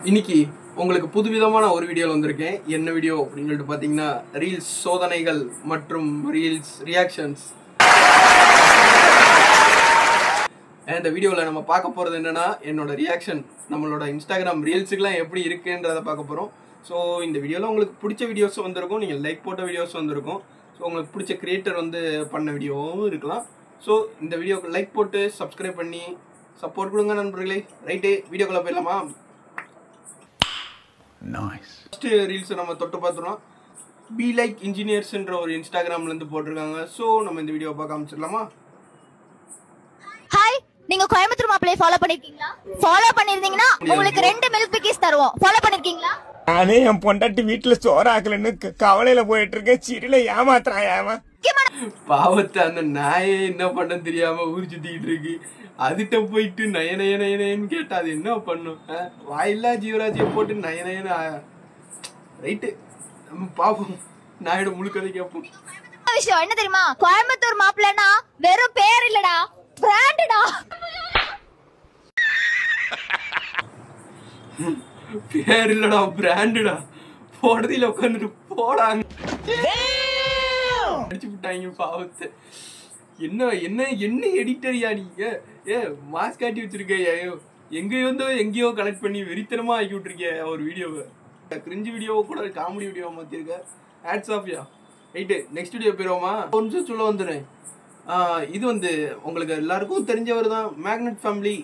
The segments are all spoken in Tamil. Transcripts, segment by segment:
இன்னைக்கு உங்களுக்கு புதுவிதமான ஒரு வீடியோவில் வந்திருக்கேன். என்ன வீடியோ அப்படின்னு சொல்லிட்டு பார்த்தீங்கன்னா, ரீல்ஸ் சோதனைகள் மற்றும் ரீல்ஸ் ரியாக்ஷன்ஸ். இந்த வீடியோவில் நம்ம பார்க்க போகிறது என்னென்னா, என்னோட ரியாக்ஷன் நம்மளோட இன்ஸ்டாகிராம் ரீல்ஸுக்கெலாம் எப்படி இருக்குன்றதை பார்க்க போகிறோம். ஸோ இந்த வீடியோவில் உங்களுக்கு பிடிச்ச வீடியோஸும் வந்திருக்கும், நீங்கள் லைக் போட்ட வீடியோஸும் வந்திருக்கும். ஸோ உங்களுக்கு பிடிச்ச கிரியேட்டர் பண்ண வீடியோவும் இருக்கலாம். ஸோ இந்த வீடியோக்கு லைக் போட்டு சப்ஸ்கிரைப் பண்ணி சப்போர்ட் கொடுங்க நண்பர்களே. ரைட்டு, வீடியோக்குள்ளே போயிடலாமா? ஃபர்ஸ்ட் ரீல்ஸ் நம்ம தொட்டு பார்த்துறோம். பி லைக் இன்ஜினியர்ஸ்ன்ற ஒரு இன்ஸ்டாகிராம்ல இருந்து போட்டிருக்காங்க. ஸோ நம்ம இந்த வீடியோ பார்க்க ஆரம்பிச்சிடலாமா? ஹாய், நீங்க கோயம்புத்தூர் மாப்பிளைய ஃபாலோ பண்ணிருக்கீங்களா? ஃபாலோ பண்ணிருந்தீங்கன்னா உங்களுக்கு 2 மில்க் பிக்கிஸ் தருவோம். ஃபாலோ பண்ணிருக்கீங்களா? நானே என் பொண்டாட்டி வீட்டுல சோறு ஆக்கலன்னு கவலையில போயிட்டு இருக்கேன். சிறில ஏமாத்துறான். பாவத்தை அந்த நாயே என்ன பண்ண தெரியாம ஊர் சுத்திக்கிட்டு இருக்கு. அதுட்ட போயிட்டு நய நய நயனு கேட்டா அது என்ன பண்ணும்? வாயில்லா ஜீவராஜியை போட்டு நய நயன. ரைட்டு, நம்ம பாப்போம். நாயோட முழு கதை கேட்போம். விஷயம் என்ன தெரியுமா? கோயம்புத்தூர் மாப்பிளைனா வெறும் பேர் இல்லடா, பிராண்டடா. பேர் இல்லடா, பிராண்டடா. போடுறதுல உட்காந்துட்டு போடாங்க அடிச்சு விட்டாங்க பாவத்தை. என்ன என்ன என்ன எடிட்டரியா நீங்க? மாஸ்க் காட்டி வச்சிருக்கையா? எங்கேயோ கனெக்ட் பண்ணி வெறித்தனமா ஆக்கி விட்டுருக்கிய ஒரு வீடியோவை. கிரிஞ்சு வீடியோவை கூட காமெடி வீடியோவை மாத்திருக்க. ஹேட்ஸ் ஆஃப்யா. ரைட்டு, நெக்ஸ்ட் வீடியோ போயிடுவோமா? கொஞ்சம் சொல்ல வந்துடுறேன். இது உங்களுக்கு எல்லாருக்கும் தெரிஞ்சவர் தான், மேக்னெட் ஃபேமிலி.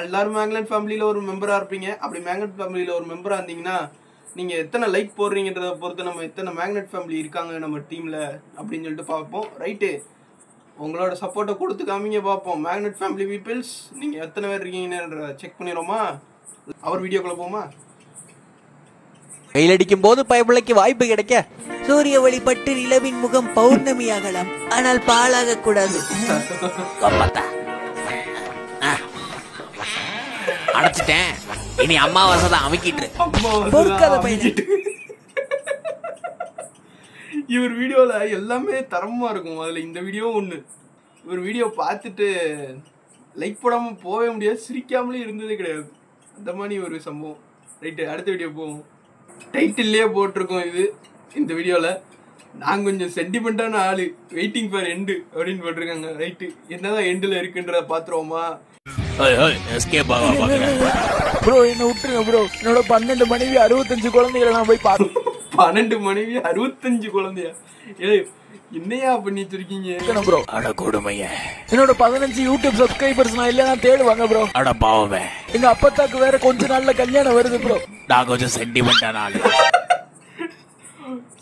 எல்லாரும் மேக்னெட் ஃபேமிலியில் ஒரு மெம்பராக இருப்பீங்க. அப்படி மேக்னெட் ஃபேமிலியில் ஒரு மெம்பராக இருந்தீங்கன்னா நீங்கள் எத்தனை லைக் போடுறீங்கன்றதை பொறுத்து நம்ம எத்தனை மேக்னெட் ஃபேமிலி இருக்காங்க நம்ம டீமில் அப்படின்னு சொல்லிட்டு பார்ப்போம். ரைட்டு, உங்களோட சப்போர்ட்டை கொடுத்து காமிங்க பார்ப்போம். மேக்னெட் ஃபேமிலி பீப்பிள்ஸ் நீங்கள் எத்தனை பேர் இருக்கீங்கன்னு செக் பண்ணிடுவோமா? அவர் வீடியோக்குள்ள போமா? வெயிலடிக்கும் போது பயபிள்ளைக்கு வாய்ப்பு கிடைக்க சூரிய ஒளிப்பட்டு நிலவின் முகம் பௌர்ணமி ஆகலாம், ஆனால் பாழாக கூடாது. அடைச்சிட்டேன், இனி அம்மாவாசை தான் அமைக்கிட்டு. இவர் வீடியோவில் எல்லாமே தரமாக இருக்கும். அதில் இந்த வீடியோ ஒன்று. இவர் வீடியோ பார்த்துட்டு லைக் போடாமல் போகவே முடியாது, சிரிக்காமலே இருந்ததே கிடையாது. அந்த மாதிரி ஒரு சம்பவம். ரைட்டு, அடுத்த வீடியோ போவோம். டைட்டில்லையே போட்டிருக்கோம் இது. இந்த வீடியோவில் நான் கொஞ்சம் சென்டிமெண்ட்டான ஆள், வெயிட்டிங் ஃபார் எண்டு அப்படின்னு போட்டிருக்காங்க. ரைட்டு, என்னதான் எண்டில் இருக்குன்றத பார்த்துருவோமா? ப்ரோ என்ன விட்டுருங்க ப்ரோ. என்னோட 12 மனைவி 65 குழந்தைகளை நான் போய் பார்த்தேன். 12 மனைவி 65 குழந்தையா? என்னையா பண்ணிட்டு இருக்கீங்க ப்ரோ? அட கொடுமைய. என்னோட 15 யூடியூப் சப்ஸ்கிரைபர்ஸ் நான் இல்ல நான் தேடுவாங்க ப்ரோ. அட பாவமே, எங்க அப்பத்தாக்கு வேற கொஞ்ச நாள்ல கல்யாணம் வருது ப்ரோ. நான் கொஞ்சம் சென்டிமெண்டான ஆளு.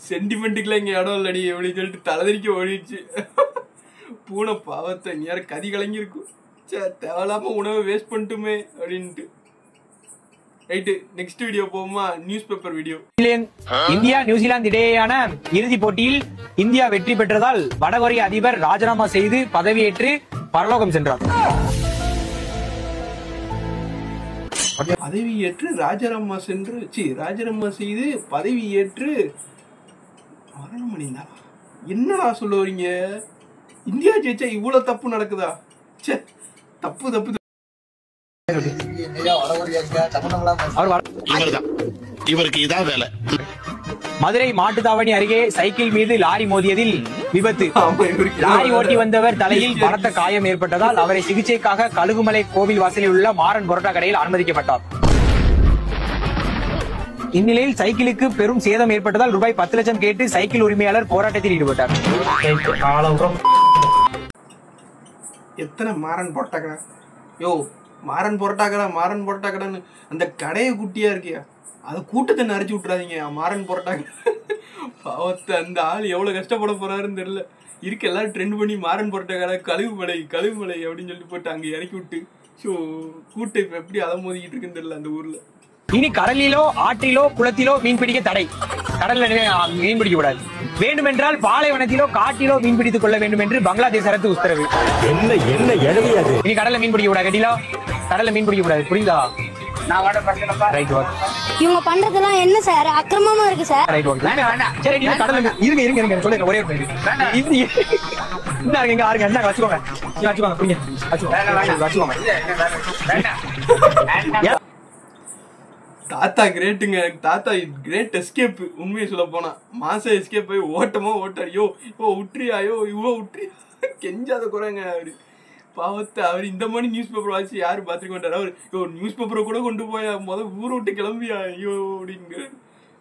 சென்டிமெண்ட்டுக்குலாம் இங்க இடம் இல்லடி அப்படின்னு சொல்லிட்டு தலைதறிக்க ஓடிடுச்சு. பூனை பாவத்தை நேர கதி கலங்கிருக்கும். தேவையில்லாம உணவை வேஸ்ட் பண்ணிட்டுமே அப்படின்ட்டு. ரைட்டு, நெக்ஸ்ட் வீடியோ போகுமா? News paper video. India New Zealand இடையேயான இறுதிப் போட்டியில் இந்தியா வெற்றி பெற்றதால் வடகொரிய அதிபர் ராஜினாமா செய்து பதவியேற்று பரலோகம் சென்றார். பதவியேற்று ராஜினாமா செய்து பதவியேற்று மரணம் அடைந்தாரா? என்னடா சொல்ல வரீங்க? இந்தியா ஜெயிச்சா இவ்வளவு தப்பு நடக்குதா? சே, தப்பு. இவருக்கு இதான் வேலை. மதுரை மாட்டுத்தாவணி அருகே சைக்கிள் மீது லாரி மோதியதில் விபத்து. லாரி ஓட்டி வந்தவர் தலையில் பலத்த காயம் ஏற்பட்டதால் அவரை சிகிச்சைக்காக கழுகுமலை கோவில் வாசலில் உள்ள மாறன் பரோட்டா கடையில் அனுமதிக்கப்பட்டார். இந்நிலையில் சைக்கிளுக்கு பெரும் சேதம் ஏற்பட்டதால் ரூபாய் 10 லட்சம் கேட்டு சைக்கிள் உரிமையாளர் போராட்டத்தில் ஈடுபட்டார். எத்தனை மாறன் போட்டா கடை? மாறன் போராட்டா கடைன்னு அந்த கடையை குட்டியா இருக்கியா? அதை கூட்டத்தை நரைச்சு விட்டுறாதீங்க. மாறன் போராட்டா பாவத்தை, அந்த ஆள் எவ்வளவு கஷ்டப்பட போறாருன்னு தெரியல. இருக்க எல்லாரும் ட்ரெண்ட் பண்ணி மாறன் போராட்டா கடை கழுவுமலை அப்படின்னு சொல்லிட்டு போட்டு அங்க இறக்கி விட்டு கூட்டம் இப்ப எப்படி அலமோதிக்கிட்டு இருக்குன்னு தெரியல அந்த ஊர்ல. இனி கடலிலோ ஆற்றிலோ குளத்திலோ மீன் பிடிக்க தடை. கடல்ல மீன் பிடிக்க கூடாது. வேண்டுமென்றால் பாலைவனத்திலோ காட்டிலோ மீன் பிடித்துக் கொள்ள வேண்டும் என்று பங்களாதேஷ் அரசு உத்தரவு. என்ன எழுதியது? இனி கடல்ல மீன் பிடிக்க கூடாது. கட்டிலோ கடல்ல மீன் பிடிக்க கூடாது. புரியுதா? இவங்க பண்றதெல்லாம் என்ன சார்? அக்கிரமமா இருக்கு சார். சரி, கடல்ல இருங்க சொல்லுங்க. ஒரே இங்க ஆருங்க வச்சுக்கோங்க. தாத்தா கிரேட்டுங்க. தாத்தா கிரேட் எஸ்கேப். உண்மையை சொல்ல போனா மாசம் எஸ்கேப் போய் ஓட்டாரியோ இவோ விட்டுறியாயோ இவ்வளோ விட்டுறியா கெஞ்சாத குறைங்க அவரு. பாவத்தை அவர் இந்த மாதிரி நியூஸ் பேப்பர் வாசி யாரும் பார்த்துக்க மாட்டார். அவர் நியூஸ் பேப்பரை கூட கொண்டு போயா ஊரை விட்டு கிளம்பியா ஐயோ அப்படிங்க.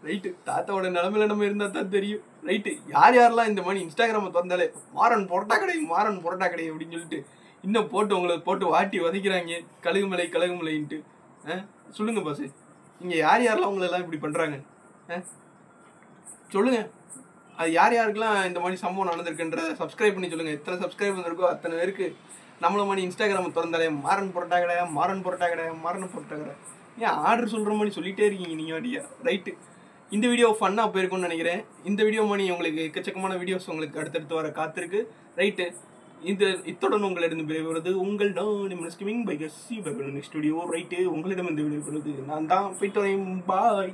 ரைட்டு, தாத்தாவோட நிலமையில நம்ம இருந்தா தான் தெரியும். ரைட்டு, யாரெல்லாம் இந்த மாதிரி இன்ஸ்டாகிராமை திறந்தாலே மாறன் பொரோட்டா கடை அப்படின்னு சொல்லிட்டு இன்னும் போட்டு உங்களை போட்டு வாட்டி வதைக்கிறாங்க கழுகுமலைன்ட்டு சொல்லுங்க பாஸ். நீங்க யாரெல்லாம் உங்களெல்லாம் இப்படி பண்றாங்க சொல்லுங்க. அது யாருக்கெல்லாம் இந்த மாதிரி சம்பவம் நடந்திருக்குன்ற சப்ஸ்கிரைப் பண்ணி சொல்லுங்க. எத்தனை சப்ஸ்கிரைப் வந்திருக்கோ அத்தனை பேருக்கு நம்மள மாதிரி இன்ஸ்டாகிராம் திறந்தாலே மாறன் பொரோட்டா கடை ஏன் ஆர்டர் சொல்ற மாதிரி சொல்லிட்டே இருக்கீங்க நீங்க வாட்டியா. ரைட்டு, இந்த வீடியோ ஃபன்னாக போயிருக்கும்னு நினைக்கிறேன். இந்த வீடியோ மாதிரி உங்களுக்கு எக்கச்சக்கமான வீடியோஸ் உங்களுக்கு அடுத்தடுத்து வர காத்திருக்கு. ரைட்டு, இத்துடன் உங்களிடம் விளைவுறது உங்கள் நெக்ஸ்ட் வீடியோ. ரைட்டு, உங்களிடம் இந்த வீடியோ நான் தான் போயிட்டு வரேன். பாய்.